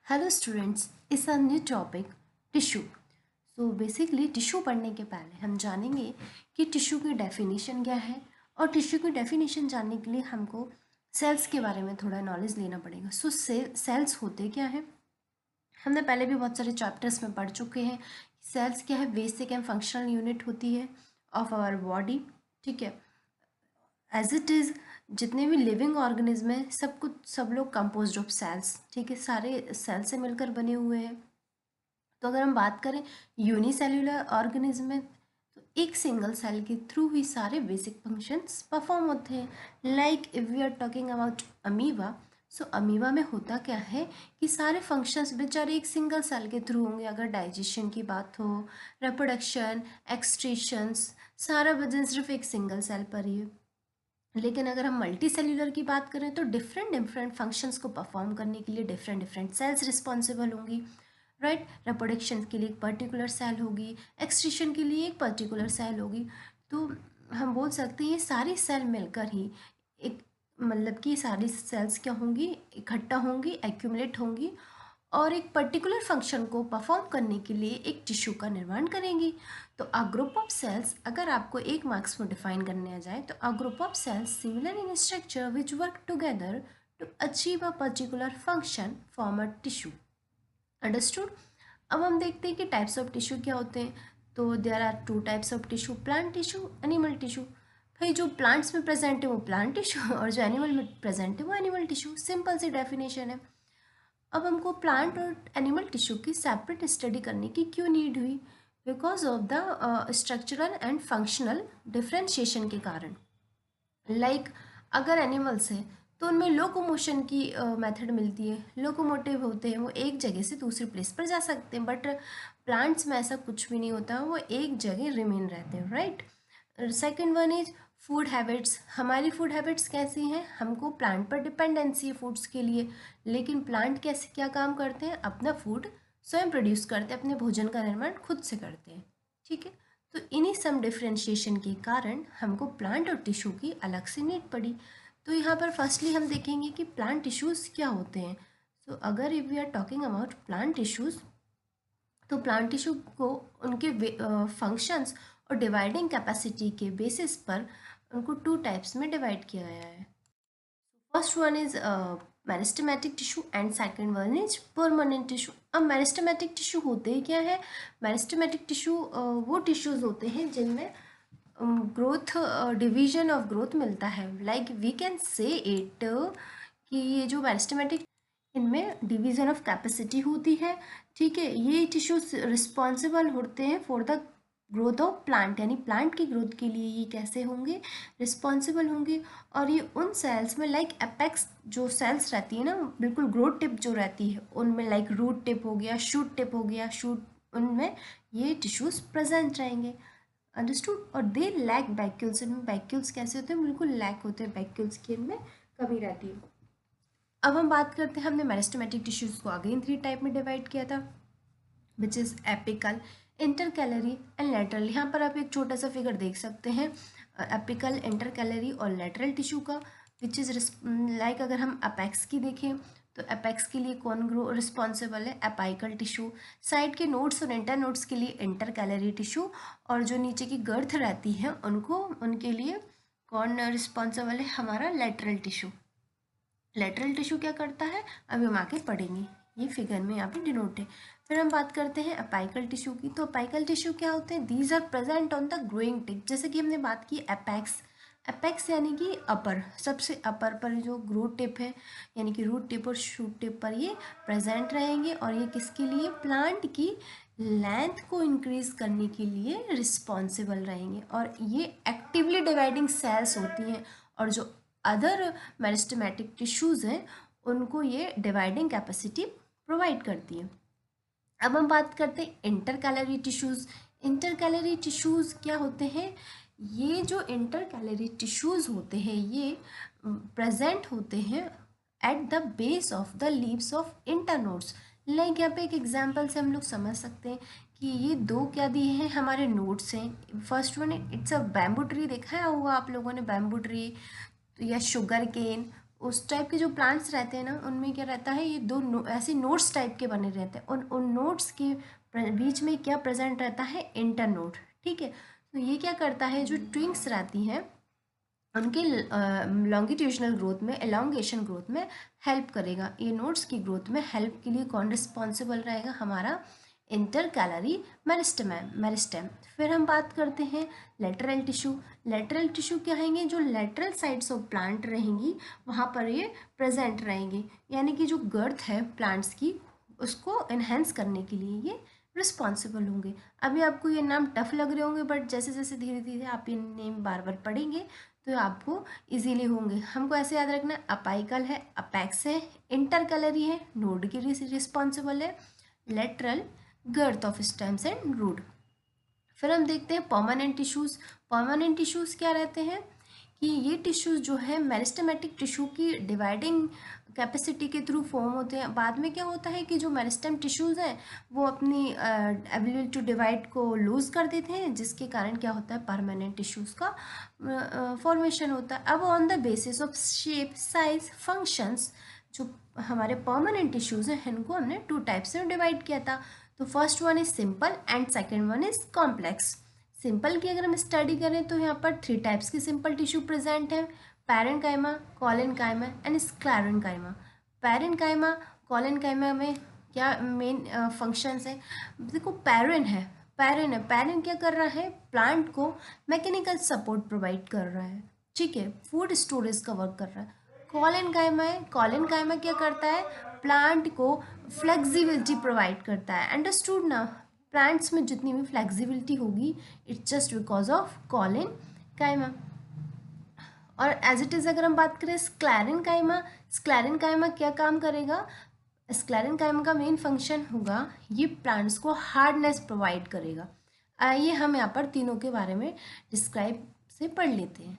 Hello students, इस a new topic tissue. So basically tissue पढ़ने के पहले हम जानेंगे कि टिश्यू की डेफिनेशन क्या है। और टिश्यू की डेफिनेशन जानने के लिए हमको सेल्स के बारे में थोड़ा नॉलेज लेना पड़ेगा। सो सेल्स होते क्या है, हमने पहले भी बहुत सारे चैप्टर्स में पढ़ चुके हैं। सेल्स क्या है, बेसिक एंड फंक्शनल यूनिट होती है ऑफ आवर बॉडी। ठीक है, एज इट इज़ जितने भी लिविंग ऑर्गेनिज्म हैं सब लोग कंपोज्ड ऑफ सेल्स। ठीक है, सारे सेल से मिलकर बने हुए हैं। तो अगर हम बात करें यूनिसेल्युलर ऑर्गेनिज्म में, तो एक सिंगल सेल के थ्रू ही सारे बेसिक फंक्शंस परफॉर्म होते हैं। Like if we are talking about amoeba, so amoeba में होता क्या है कि सारे फंक्शंस बेचारे एक सिंगल सेल के थ्रू होंगे। अगर डाइजेशन की बात हो, रिप्रोडक्शन, एक्सट्रीशंस, सारा वजन सिर्फ एक सिंगल सेल पर ही है। लेकिन अगर हम मल्टी सेल्यूलर की बात करें तो डिफरेंट डिफरेंट फंक्शंस को परफॉर्म करने के लिए डिफरेंट डिफरेंट सेल्स रिस्पॉन्सिबल होंगी। राइट, रिप्रोडक्शन के लिए एक पर्टिकुलर सेल होगी, एक्सट्रीशन के लिए एक पर्टिकुलर सेल होगी। तो हम बोल सकते हैं ये सारी सेल मिलकर ही एक, मतलब कि सारी सेल्स क्या होंगी, इकट्ठा होंगी, एक्यूमुलेट होंगी और एक पर्टिकुलर फंक्शन को परफॉर्म करने के लिए एक टिश्यू का निर्माण करेंगी। तो अ ग्रुप ऑफ सेल्स, अगर आपको एक मार्क्स में डिफाइन करने आ जाए तो a group of cells similar in structure which work together to achieve a particular function form a tissue. Understood. अब हम देखते हैं कि टाइप्स ऑफ टिश्यू क्या होते हैं। तो there are two types of tissue, plant tissue, animal tissue. भाई जो प्लांट्स में प्रेजेंट है वो प्लांट टिश्यू और जो एनिमल में प्रेजेंट है वो एनिमल टिश्यू। सिंपल सी डेफिनेशन है। अब हमको प्लांट और एनिमल टिश्यू की सेपरेट स्टडी करने की क्यों नीड हुई? Because of the structural and functional differentiation के कारण। लाइक अगर एनिमल्स हैं तो उनमें लोकोमोशन की मेथड मिलती है, लोकोमोटिव होते हैं, वो एक जगह से दूसरी प्लेस पर जा सकते हैं। बट प्लांट्स में ऐसा कुछ भी नहीं होता, वो एक जगह रिमेन रहते हैं। Right. Second one is food habits. हमारी फूड हैबिट्स कैसी हैं, हमको प्लांट पर डिपेंडेंसी है फूड्स के लिए, लेकिन प्लांट कैसे क्या काम करते हैं, अपना फूड स्वयं प्रोड्यूस करते हैं, अपने भोजन का निर्माण खुद से करते हैं। ठीक है, तो इन्हीं सम डिफ्रेंशिएशन के कारण हमको प्लांट और टिश्यू की अलग से नीड पड़ी। तो यहाँ पर फर्स्टली हम देखेंगे कि प्लांट टिश्यूज़ क्या होते हैं। सो अगर if we are talking about plant tissues, तो प्लांट टिश्यू को उनके फंक्शंस और डिवाइडिंग कैपेसिटी के बेसिस पर उनको टू टाइप्स में डिवाइड किया गया है। First one is meristematic tissue and second one is permanent tissue. अब मेरिस्टेमेटिक टिश्यू होते ही क्या है, मेरिस्टेमेटिक टिश्यू वो टिश्यूज होते हैं जिनमें ग्रोथ, डिवीजन ऑफ ग्रोथ मिलता है। Like we can say it कि ये जो मेरिस्टेमेटिक, इनमें डिवीजन ऑफ कैपेसिटी होती है। ठीक है, ये टिश्यूज रिस्पॉन्सिबल होते हैं for the growth of plant, यानी प्लांट की ग्रोथ के लिए ये कैसे होंगे, रिस्पॉन्सिबल होंगे। और ये उन सेल्स में लाइक एपेक्स जो सेल्स रहती है ना, बिल्कुल ग्रोथ टिप जो रहती है उनमें, लाइक रूट टिप हो गया, शूट टिप हो गया, शूट, उनमें ये टिश्यूज प्रेजेंट रहेंगे। अंडरस्टूड। और दे लैक वैक्यूल्स, इनमें वैक्यूल्स कैसे होते हैं, बिल्कुल लैक होते हैं वैक्यूल्स की, इनमें कमी रहती है। अब हम बात करते हैं, हमने मेरिस्टेमेटिक टिश्यूज को अगेन 3 टाइप में डिवाइड किया था, which is apical, intercalary and lateral. यहाँ पर आप एक छोटा सा फिगर देख सकते हैं एपिकल, इंटरकैलरी और लेटरल टिश्यू का, विच इज़ लाइक अगर हम अपेक्स की देखें तो अपेक्स के लिए कौन ग्रो रिस्पॉन्सिबल है, एपाइकल टिश्यू। साइड के नोड्स और इंटर नोड्स के लिए इंटरकैलरी टिश्यू, और जो नीचे की गर्थ रहती है उनको, उनके लिए कौन रिस्पॉन्सिबल है, हमारा लेटरल टिश्यू। लेटरल टिश्यू क्या करता है, अभी हम आके पढ़ेंगे, ये फिगर में यहाँ पे डिनोट है। फिर हम बात करते हैं अपाइकल टिश्यू की। तो अपाइकल टिश्यू क्या होते हैं, these are present on the growing tip. जैसे कि हमने बात की अपेक्स, अपेक्स यानी कि अपर, सबसे अपर पर जो ग्रोथ टिप है, यानी कि रूट टिप और शूट टिप पर ये प्रेजेंट रहेंगे। और ये किसके लिए, प्लांट की लेंथ को इंक्रीज करने के लिए रिस्पॉन्सिबल रहेंगे। और ये एक्टिवली डिवाइडिंग सेल्स होती हैं, और जो अदर मेरिस्टेमेटिक टिश्यूज़ हैं उनको ये डिवाइडिंग कैपेसिटी प्रोवाइड करती है। अब हम बात करते हैं इंटरकैलरी टिश्यूज़। इंटरकैलरी टिश्यूज़ क्या होते हैं, ये जो इंटरकैलरी टिश्यूज़ होते हैं ये प्रेजेंट होते हैं at the base of the leaves of internodes. Like यहाँ पे एक एग्जांपल से हम लोग समझ सकते हैं कि ये दो क्या दिए हैं, हमारे नोड्स हैं। First one it's a bamboo tree, देखा है होगा आप लोगों ने बैम्बू ट्री, या शुगर केन, उस टाइप के जो प्लांट्स रहते हैं ना, उनमें क्या रहता है, ये दो ऐसे नोड्स टाइप के बने रहते हैं, उन नोड्स के बीच में क्या प्रेजेंट रहता है, इंटरनोड। ठीक है, तो ये क्या करता है, जो ट्विंक्स रहती हैं उनके लॉन्गिट्यूशनल ग्रोथ में, एलोंगेशन ग्रोथ में हेल्प करेगा। ये नोड्स की ग्रोथ में हेल्प के लिए कौन रिस्पॉन्सिबल रहेगा, हमारा इंटरकैलरी मेरिस्टेम। फिर हम बात करते हैं लेटरल टिश्यू। लेटरल टिश्यू क्या रहेंगे, जो लेटरल साइड्स ऑफ प्लांट रहेंगी वहाँ पर ये प्रेजेंट रहेंगे, यानी कि जो गर्थ है प्लांट्स की उसको एनहेंस करने के लिए ये रिस्पॉन्सिबल होंगे। अभी आपको ये नाम टफ लग रहे होंगे, बट जैसे जैसे धीरे धीरे आप ये नेम बार बार पढ़ेंगे तो आपको इजीली होंगे। हमको ऐसे याद रखना है, अपाइकल है, अपेक्स है, इंटरकलरी है, नोड की रिस्पॉन्सिबल है, lateral girth of stems and root. फिर हम देखते हैं परमानेंट टिश्यूज़। परमानेंट टिश्यूज़ क्या रहते हैं कि ये टिश्यूज़ जो है मेरिस्टेमेटिक टिश्यू की डिवाइडिंग कैपेसिटी के थ्रू फॉर्म होते हैं। बाद में क्या होता है कि जो मेरिस्टेम टिश्यूज़ हैं वो अपनी एबिलिटी टू डिवाइड को लूज़ कर देते हैं, जिसके कारण क्या होता है, परमानेंट टिश्यूज़ का फॉर्मेशन होता है। अब on the basis of shape, size, functions, जो हमारे परमानेंट टिश्यूज़ हैं इनको हमने 2 टाइप्स में डिवाइड किया था। तो first one is simple and second one is complex. Simple की अगर हम स्टडी करें तो यहाँ पर 3 टाइप्स की सिंपल टिश्यू प्रेजेंट है, parenchyma, collenchyma and sclerenchyma. Parenchyma, collenchyma में क्या मेन फंक्शंस है, देखो पैरेन है, पैरेन क्या कर रहा है, प्लांट को मैकेनिकल सपोर्ट प्रोवाइड कर रहा है, ठीक है, फूड स्टोरेज का वर्क कर रहा है। कॉलेनकाइमा है, कॉलेनकाइमा क्या करता है, प्लांट को फ्लेक्सिबिलिटी प्रोवाइड करता है। अंडरस्टूड ना, प्लांट्स में जितनी भी फ्लेक्सिबिलिटी होगी it's just because of collenchyma. और एज इट इज़ अगर हम बात करें स्क्लेरेन्काइमा, स्क्लेरेन्काइमा क्या काम करेगा, स्क्लेरेन्काइमा का मेन फंक्शन होगा ये प्लांट्स को हार्डनेस प्रोवाइड करेगा। आइए हम यहाँ पर तीनों के बारे में डिस्क्राइब से पढ़ लेते हैं।